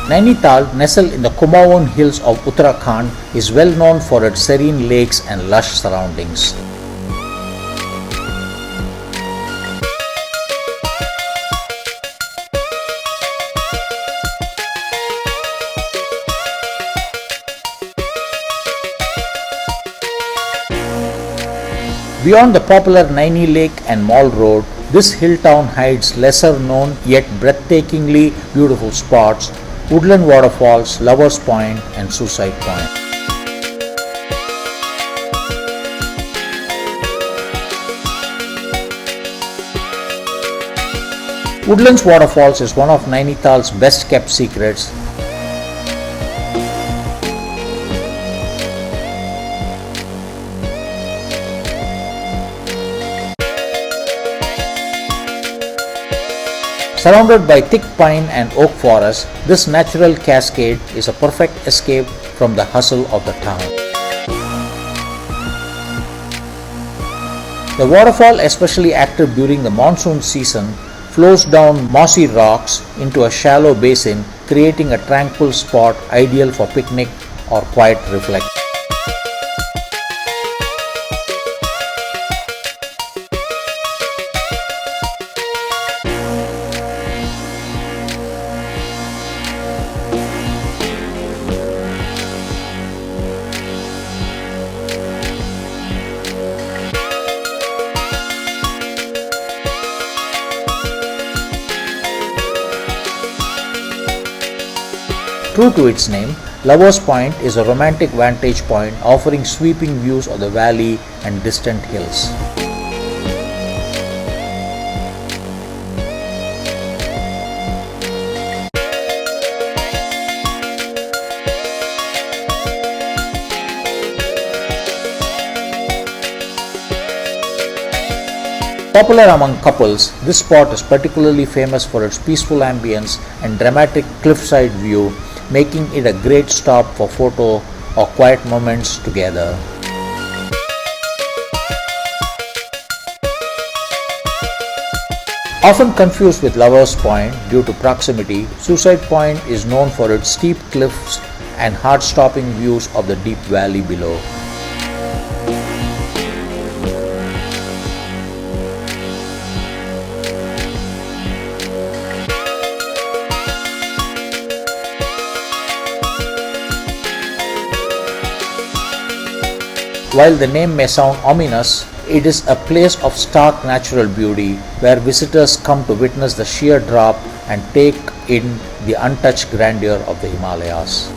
Nainital, nestled in the Kumaon hills of Uttarakhand, is well known for its serene lakes and lush surroundings. Beyond the popular Naini Lake and Mall Road, this hill town hides lesser known yet breathtakingly beautiful spots: Woodland Waterfalls, Lovers Point and Suicide Point. Woodlands Waterfalls is one of Nainital's best kept secrets. Surrounded by thick pine and oak forest, this natural cascade is a perfect escape from the hustle of the town. The waterfall, especially active during the monsoon season, flows down mossy rocks into a shallow basin, creating a tranquil spot ideal for picnic or quiet reflection. True to its name, Lovers Point is a romantic vantage point offering sweeping views of the valley and distant hills. Popular among couples, this spot is particularly famous for its peaceful ambience and dramatic cliffside view, making it a great stop for photo or quiet moments together. Often confused with Lovers Point due to proximity, Suicide Point is known for its steep cliffs and heart-stopping views of the deep valley below. While the name may sound ominous, it is a place of stark natural beauty where visitors come to witness the sheer drop and take in the untouched grandeur of the Himalayas.